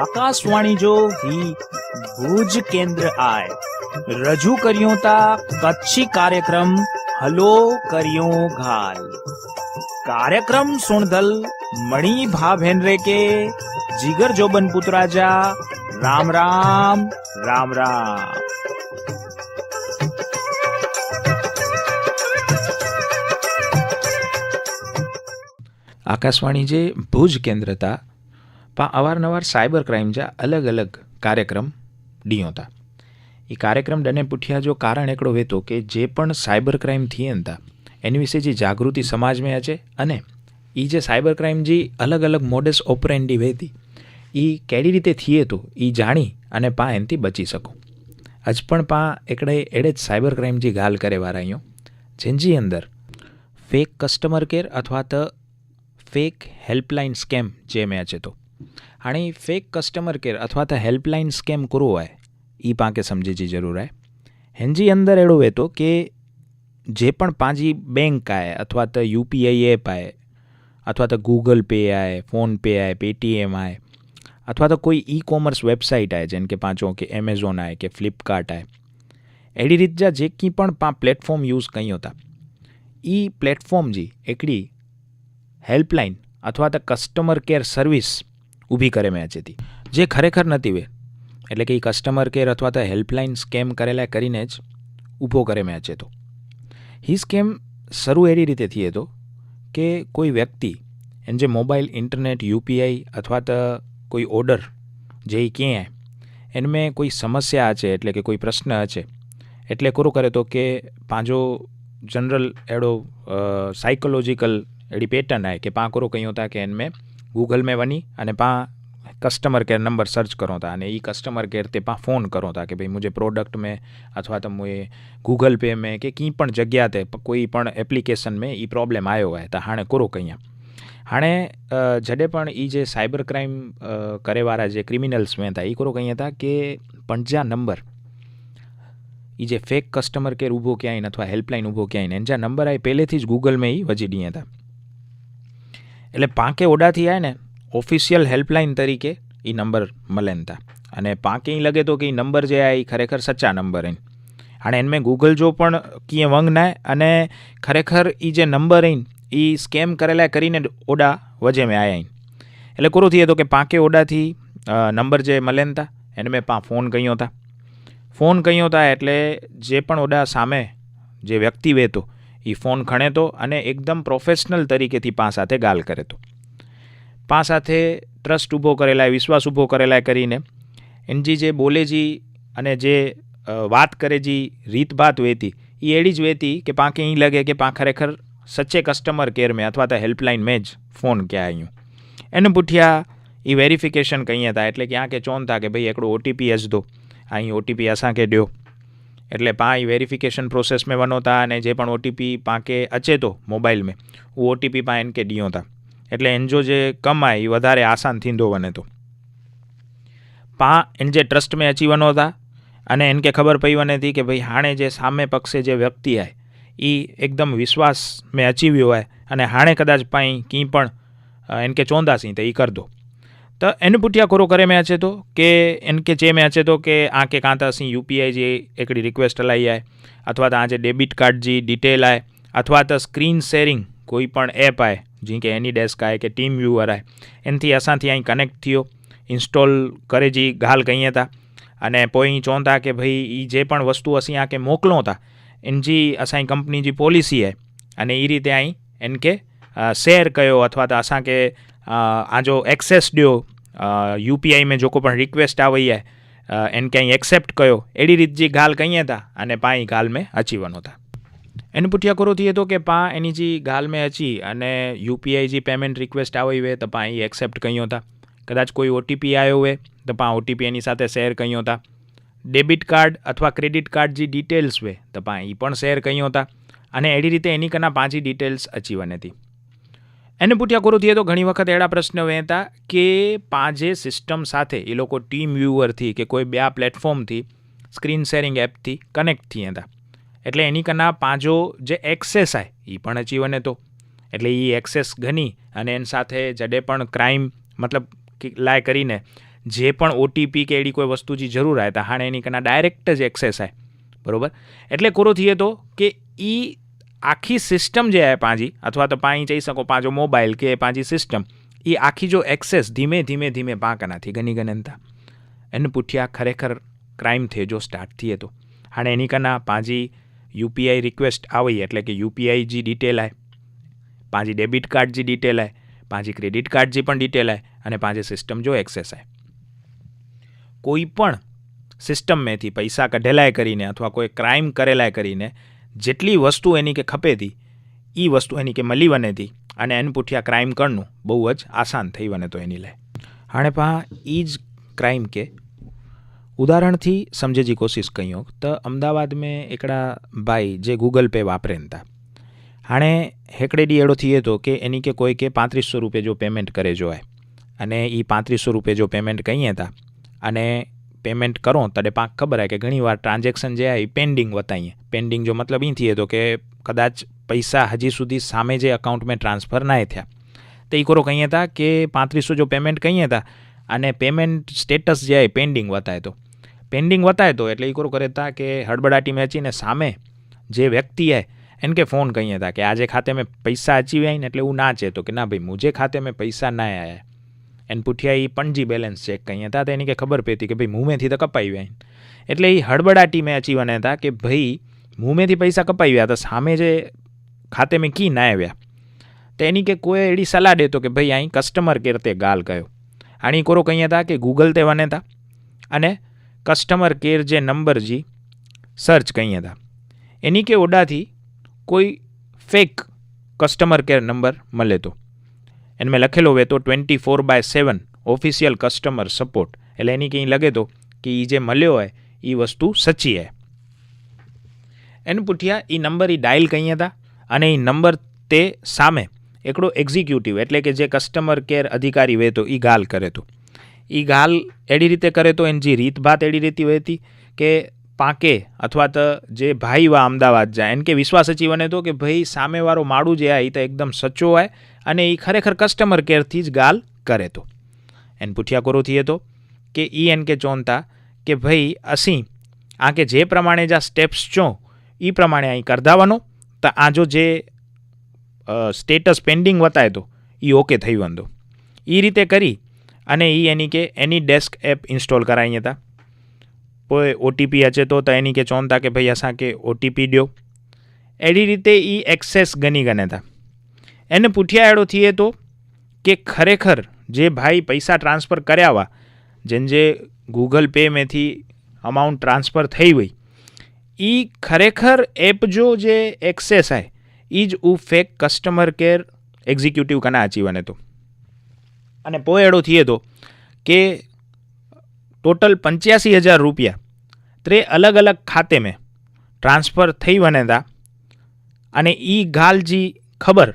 આકાશવાણી જો ही ભુજ કેન્દ્ર આય રજૂ કર્યો તા કચ્છી કાર્યક્રમ હલો કર્યો ઘાલ कार्यक्रम सुनदल मणि भा भेनरे के जिगर जोबन पुत्राजा राम राम राम राम। आकाशवाणी जे भुज केंद्र था पा अवारनवार साइबर क्राइम जा अलग अलग कार्यक्रम ॾींहों था। ये कार्यक्रम डने पुठिया जो कारण एकड़ो वेतो के जे पण साइबर क्राइम थियन था एनी विषे जी जागृति समाज में अचे अने ई जे साइबर क्राइम जी अलग अलग मोडस ऑपरेंडी वेती ई केड़ी रीते थिए तो ई जाणी अने पा एनथी बची सको। अज पण पा एकड़े एड़े ज साइबर क्राइम जी गाल करे वारा आहियूं जिनजी अंदर फेक कस्टमर केर अथवा तो फेक हेल्पलाइन स्केम जे में अचे तो हाणे फेक कस्टमर केर अथवा तो हेल्पलाइन स्केम करो है ई पाके समझे जी जरूर है। हिनजी अंदर एड़ो वेतो के जे पण पांजी बैंक आए अथवा तो UPI ऐप आए अथवा तो गूगल पे आए, फोन पे आए, पेटीएम आए अथवा तो कोई ई-कॉमर्स वेबसाइट आए जिनके पाँचों के एमेजोन आए के फ्लिपकार्ट आए एड़ी रीत जा जे की पण पा प्लेटफॉर्म यूज़ कई होता ई प्लेटफॉर्म जी एकड़ी हेल्पलाइन अथवा तो कस्टमर केर सर्विस ऊभी करे में अचे थी जे खरेखर नती वे एटले कि कस्टमर केर अथवा तो हेल्पलाइन स्केम करेला करीने ज ऊभो करे में अचे तो। ही स्केम शरू एड़ी रीते थिए तो कि कोई व्यक्ति एन जे मोबाइल इंटरनेट UPI अथवा तो कोई ऑर्डर जे किए है इनमें कोई समस्या आचे एटले कि कोई प्रश्न आचे एटले करो करे तो कि पांजो जनरल एड़ो साइकोलॉजिकल एड़ी पेटर्न है कि पा करो कहीं होता कि इनमें गूगल में वनी अने पा कस्टमर केयर नंबर सर्च करो था अने ई कस्टमर केयर ते पा फोन करो था कि भाई मुझे प्रोडक्ट में अथवा तो मुझे गूगल पे में कि की पण जगह ते कोई पण एप्लिकेशन में ई प्रॉब्लम आयो है तो हाँ करो कहीं हाँ जडे पण ई जे साइबर क्राइम करे वाला जे क्रिमिनल्स में था ई करो कहीं था कि 50 नंबर ई जे फेक कस्टमर केयर ऊभो क्या अथवा हेल्पलाइन ऊभो क्या एन जा नंबर आए पहले थी ज गूगल में ही वजी दिए था एटले पाके ओडा थी आए ने ऑफिशियल हेल्पलाइन तरीके ई नंबर मलन था अने पाके लगे तो कि नंबर जे आए खरेखर सच्चा नंबर आइन हाँ इनमें गूगल जो पण किए वंग ना अने खरेखर ई जे नंबर आइन ई स्केम करेला करीने ओडा वजे में आया एटले कोरो थी तो कि पाके ओडा थी नंबर जे मलन था इनमें पा फोन कयो था एटले जे पण ओडा सामे जे व्यक्ति वे तो ई फोन खणे तो अने एकदम प्रोफेशनल तरीके थी पा साथे गाल करे तो पा साथे ट्रस्ट ऊभो करेला विश्वास ऊभो करेला करीने इनजी जे बोले जी अने जे बात करे जी रीत बात वेती ई एड़ी ज वेती कि पाके ई लगे कि पा खरेखर सच्चे कस्टमर केयर में अथवा तो हेल्पलाइन में ज फोन क्या आयूँ एने पुठिया ई वेरिफिकेशन कहीं था एटले कि आके चोन था कि भाई एकड़ो OTP अच दो आई OTP असांखे ॾियो एटले पा ई वेरिफिकेशन प्रोसेस में वनो था अने जे पण OTP पाके अचे तो मोबाइल में वो OTP पा इनके ॾियो था एटले इन जो जे कम आहे ई वधारे आसान थींदो वने तो पा इन जे ट्रस्ट में अची वनो था अने इनके खबर पई वने थी कि भाई हाणे जे सामे पक्षे जे व्यक्ति है ई एकदम विश्वास में अची वियो है अने हाणे कदाच पाई की पण इनके चवंदासीं तो ई कर दो तो इन पुठिया कोरो करे में अचे तो कि इनके चे में अचे तो कि आके कां तो असीं UPI जी एकड़ी रिक्वेस्ट हलाई है अथवा तो आजे डेबिट कार्ड जी डिटेल है अथवा तो स्क्रीन शेरिंग कोई पण ऐप है जी के एनीडेस्क है कि टीम व्यूअर है इनथी असां थी कनेक्ट थियो इंस्टॉल करे जी गाल कहीं था अने पोइ चवनि था कि भाई ई जे पण वस्तु असीं आके मोकलों था इनजी असांजी कंपनी जी पॉलिसी है अने ई रीते आई इनके शेयर कयो अथवा तो असांखे आजो एक्सेस ॾियो UPI में जो पण रिक्वेस्ट आई है इनके एक्सेप्ट कयो एड़ी रीत जी गाल कहीं था अने पाई गाल में अची वनो था। इन पुठिया करो थिए तो कि पा एनी जी गाल में अची अने UPI जी पेमेंट रिक्वेस्ट आई हुए तो पा ई एक्सेप्ट कयो था कदाच कोई OTP आयो हुए तो पा OTP एनी साथे शेयर कयो था डेबिट कार्ड अथवा क्रेडिट कार्ड जी डिटेल्स हुए तो पा ई पण शेयर कयो था अने एडी रीते एनी कना पांची डिटेल्स अची वने थी। एने पुठिया कोरो थिए तो घणी वखत एड़ा प्रश्न वेता कि पांजे सिस्टम साथे ए लोको टीम व्यूअर थी कि कोई ब्या प्लेटफॉर्म थी स्क्रीन शेरिंग एप थी कनेक्ट थिए था एटले एनी कना पांजो जे एक्सेस है ई पण अची वने तो एटले ई एक्सेस घनी अने एन साथे जडे पण क्राइम मतलब लाय करीने જે પણ OTP કે એડી કોઈ વस्तु जी જરૂર आहे त हाणे એની કના ડાયરેક્ટ જ એક્સેસ आहे બરાબર. એટલે કોરો थिए तो કે ई આખી સિસ્ટમ જે आहे पंहिंजी अथवा त पाण चई सघो पंहिंजो मोबाइल के पंहिंजी सिस्टम ई आखी जो एक्सेस धीमे धीमे धीमे पाण कना थी गनी गणनि था इन पुठिया खरेखर क्राइम थिए जो स्टार्ट थिए तो हाणे एनी कना पंहिंजी UPI रिक्वेस्ट आई एटले कि UPI जी डिटेल आहे, पंहिंजी डेबिट कार्ड जी डिटेल आहे, पंहिंजी क्रेडिट कार्ड जी पण डिटेल आहे अने पंहिंजे सिस्टम जो एक्सेस आहे. कोई पण सिस्टम में थी पैसा कढेलाय करीने अथवा कोई क्राइम करेलाय करीने जेटली वस्तु एनी के खपे थी ई वस्तु एनी के मળી वने थी अने एन पुठिया क्राइम करणुं बहु ज आसान थई वने तो एनी लाय. हाणे पहा ई ज क्राइम के उदाहरण थी समझे जी कोशिश कयो तो अमदावाद में एकड़ा भाई जे गूगल पे वापरेन था. हाणे हेकड़े डी एड़ो थिए तो कि एनी के कोई के 3500 रुपये जो पेमेंट करे जो है अने ई 3500 रुपये जो पेमेंट कहीए था अने पेमेंट करो तॾहिं पाण खबर है कि घणी वार ट्रांजेक्शन जे आहे पेंडिंग बताइए. पेंडिंग जो मतलब ई थिए तो कि कदाच पैसा हजी सुधी सामे जे अकाउंट में ट्रांसफर नाए थया तो ई कोरो कहीए था कि 3500 जो पेमेंट कहीए था अने पेमेंट स्टेटस जे आहे पेंडिंग बताए तो एटले ई कोरो करे था कि हड़बड़ाटी में अचीने सामे जे व्यक्ति है इनके फ़ोन कहीए था कि आजे खाते में पैसा अची विया आहिनि एटले हू ना चे तो कि ना भाई मुझे खाते में पैसा ना आया एन पुठिया ई पणजी बैलेंस चेक कहीए था तो एनी के खबर पई थी कि भाई मुँह में थी तो कपाई विया आहिनि एटले ई हड़बड़ाटी में अची वने था कि भाई मुँह में थी पैसा कपाई विया तो सामे जे खाते में की ना आव्या तो एनी के कोई एड़ी सलाह दे तो कि भाई आई कस्टमर केर ते गाल कयो. हाणे कोरो कहीए था कि गूगल ते वने था अने कस्टमर केर जे नंबर जी सर्च कहीए था एनी के ओडा थी कोई फेक कस्टमर केर नंबर मळे तो इनमें लखेलो वे तो 24/7 ऑफिशियल कस्टमर सपोर्ट एटले एनी कहीं लगे तो कि ई जे मळ्यो है ई वस्तु सच्ची है. एन पुठिया ई नंबर ई डायल कहीए था अने ई नंबर ते सामे एकड़ो एक्जिक्यूटिव एटले कि जे कस्टमर केर अधिकारी वे तो ई गाल करे तो ई गाल एडी रीते करे तो एन जी रीत बात एडी रीती हुई थी कि पाके अथवा तो जे भाई वा अमदावाद जाए इनके विश्वास अची वने तो कि भाई सामे वारो माड़ू जे आहे तो एकदम सच्चो है अने ई खरेखर कस्टमर केर थी ज गाल करे तो एन पुठिया कोरो थिए तो कि ई एन के चोन था कि भाई असी आके जे प्रमाणे जा स्टेप्स चो ई प्रमाणे आई करदावनो तो आजो जे स्टेटस पेंडिंग बताए तो ई ओके थई वंदो. ई रीते करी अने ई एनी के एनी डेस्क एप इंस्टॉल कराईए था. पोइ OTP अचे तो एनी के चवन था कि भाई असांखे OTP ॾियो. अहिड़ी रीते ई एक्सेस गनी गणे था. एन पुठिया अहिड़ो थिए तो कि खरेखर जे भाई पैसा ट्रांसफर कर्या हुआ जिन जे गूगल पे में थी अमाउंट ट्रांसफर थई हुई ई खरेखर एप जो जे एक्सेस है ई ज उ फेक कस्टमर केर एक्जिक्यूटिव कना अची वने तो अने पोइ अहिड़ो थिए तो कि टोटल 85,000 रुपया 3 अलग अलग खाते में ट्रांसफर थई वने था अने ई गाल जी खबर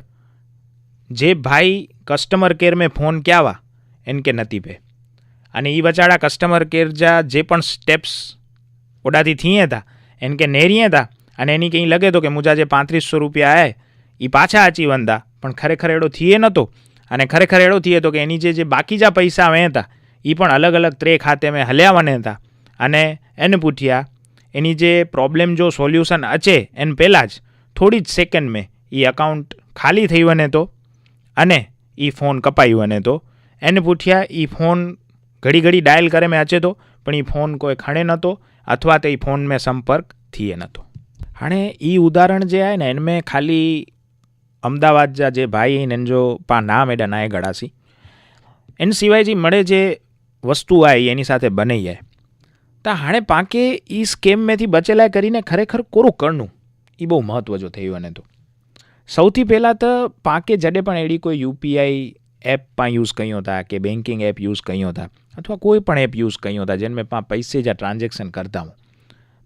जे भाई कस्टमर केर में फोन क्या हुआ इनके नती पे अने ई बचाड़ा कस्टमर केर जा जे पण स्टेप्स ओडाथी थिए था इनके नेरिए था अने एनी कहीं लगे तो कि मुझा जे 3500 रुपया आए ई पाछा अची वंदा पण खरेखर एड़ो थिए नतो अने खरेखर एड़ो थिए तो कि एनी जे बाकी जा पैसा वे था ई पण अलग अलग 3 खाते में हल्या वने था अने एन पुठिया एनी जे प्रॉब्लम जो सोल्यूशन अचे एन पहला ज थोड़ी ज सेकंड में ई अकाउंट खाली थई वने तो अने ई फोन कपाई वने तो एन पुठिया ई फोन घड़ी घड़ी डायल करे में अचे तो पण ई फोन कोई खणे नतो अथवा तो ई फोन में संपर्क थिए नतो. हाणे ई उदाहरण जे आहे ने इनमें खाली अमदावाद जा जे भाई आहिनि इन जो पा नाम एडा नाए गड़ासी इन सिवाय जी मळे जे वस्तु आहे एनी साथे बनी है तो हाणे पाके ई स्केम में थी बचेलाय करीने खरेखर कोरू करणुं ई बहु महत्व जो थई वने तो सौथी पहला तो पाके जडे पण एडी कोई UPI एप पा यूज़ कयो था कि बैंकिंग एप यूज़ कयो था अथवा कोई पण एप यूज़ कयो था जिनमें पा पैसे जा ट्रांजेक्शन करता हूँ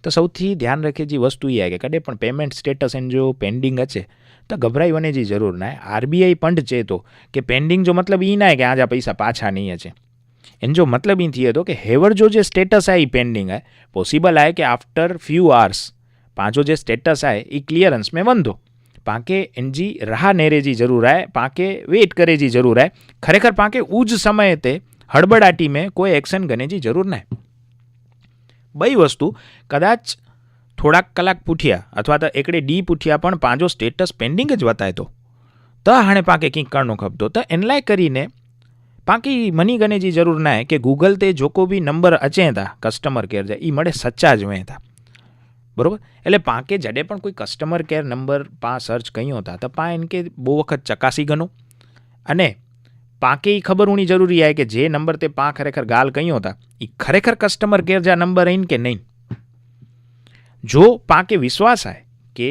तो सौथी ध्यान रखे जी वस्तु ये है कि कदे पण पेमेंट स्टेटस इन जो पेंडिंग अचे तो घबराई वने जी जरूर ना है. RBI पंड चे तो कि पेंडिंग जो मतलब ई ना है कि आजा पैसा पाछा नहीं अचे इन जो मतलब ई थिए तो कि हेवर जो जे स्टेटस है ई पेंडिंग है पॉसिबल है कि आफ्टर फ्यू आवर्स पांचो जे स्टेटस है ई क्लियरेंस में वंदो पाके इन जी राह नेरे जी जरूर है पाके वेट करे जी जरूर है खरेखर पाके उज समय ते हड़बड़ाटी में कोई एक्शन गने जी जरूर ना। बई वस्तु कदाच थोड़ाक कलाक पूठिया अथवा तो एकड़े डी पूठिया पण पांचो स्टेटस पेंडिंग ज बताए तो हाणे पाके कंईक करणो खपतो तो एनलाय करीने पाकी मनी गने जी जरूर ना है कि गूगल ते जो को भी नंबर अचे था कस्टमर केर जा ई मळे सच्चा ज हुए था। बरोबर एटले पाके जडे पण कोई कस्टमर केर नंबर पा सर्च कयो था तो पा इनके बहु वखत चकासी गणो अने पाके ई खबर होनी जरूरी है कि जे नंबर ते पा खरेखर गाल कयो था ई खरेखर कस्टमर केर जा नंबर आइन के नहीं। जो पाके विश्वास है कि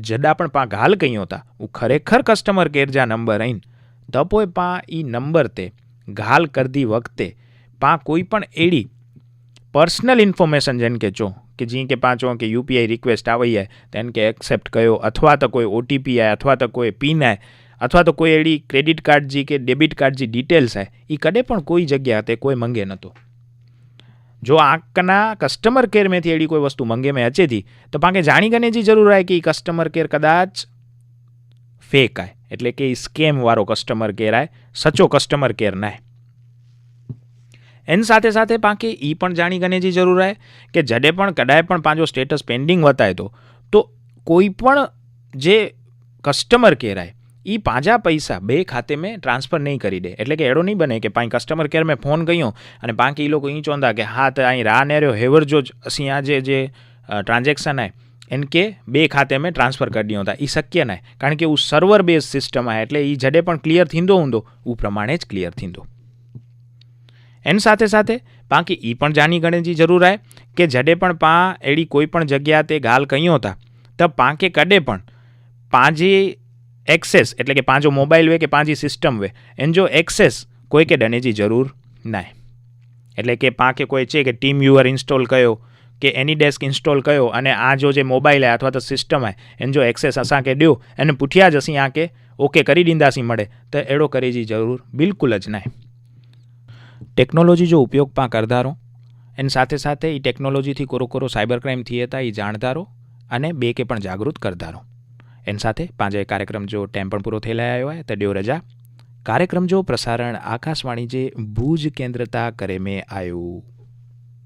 जडा पण पा गाल कयो था वो खरेखर कस्टमर केर जा नंबर आइन तो पोए पा ई नंबर ते गाल करती वक्ते पा कोई पण एड़ी पर्सनल इन्फॉर्मेशन जन के चो कि जी के पाँचों के यूपीआई रिक्वेस्ट आई है तो इनके एक्सेप्ट कयो अथवा तो कोई ओटीपी है अथवा तो कोई पिन है अथवा तो कोई एड़ी क्रेडिट कार्ड जी के डेबिट कार्ड जी डिटेल्स है ये कदे पण कोई जगह ते कोई मंगे नतो। जो आकना कस्टमर केर में थी एड़ी कोई वस्तु मंगे में अचे थी तो पाके जाणी गने जी जरूर है कि कस्टमर केर कदाच फेक है एटले कि स्केम वारो कस्टमर केर है सचो कस्टमर केर ना है। एन साथे साथे पाके ई पण जाणी गने जी जरूर है कि जडे पण कदाय पण पांचो स्टेटस पेंडिंग बताए तो कोई पण जे कस्टमर केर है ई पांजा पैसा बे खाते में ट्रांसफर नहीं करी दे। एटले कि एड़ो नहीं बने कि पाई कस्टमर केर में फोन कयो अने बाकी ई लोग ई चोंदा कि हाँ तो अहीं राह ने रह्यो हेवर जो असीं आ जे ट्रांजेक्शन है इनके बे खाते में ट्रांसफर कर दियो था ई शक्य ना है कारण कि वो सर्वर बेस्ड सिस्टम है एटले ई जडे पण क्लियर थींदो हुंदो वो प्रमाणे ज क्लियर थींदो। एन साथे साथे बाकी ई पण जानी गणे जी जरूर है कि जडे पण पा एड़ी कोई पण जग्या ते गाल कयो था तो पाके कदे पण पांजी एक्सेस एटले कि पांचो मोबाइल वे कि पांजी सिस्टम वे एन जो एक्सेस कोई के डने जी जरूर ना है। एटले कि पाके कोई चे कि टीम व्यूअर इंस्टॉल कयो कि एनीडेस्क इंस्टॉल कयो अने आ जो मोबाइल है अथवा तो सिस्टम है एन जो एक्सेस असां के दियो एने पुठिया ज असीं आके ओके करी दींदासीं मळे तो एड़ो करी जी जरूर बिल्कुल ज ना है। टेक्नोलॉजी जो उपयोग पा करता रहो एन साथे साथे ई टेक्नोलॉजी थी कोरो कोरो साइबर क्राइम थिए था ई जाणता रहो अने बे के पण जागृत करता रहो। एन साथे पांजे कार्यक्रम जो टाइम पण पूरो थई आयो है तो ड्यो रजा। कार्यक्रम जो प्रसारण आकाशवाणी जे भूज केन्द्रता करे में आयो।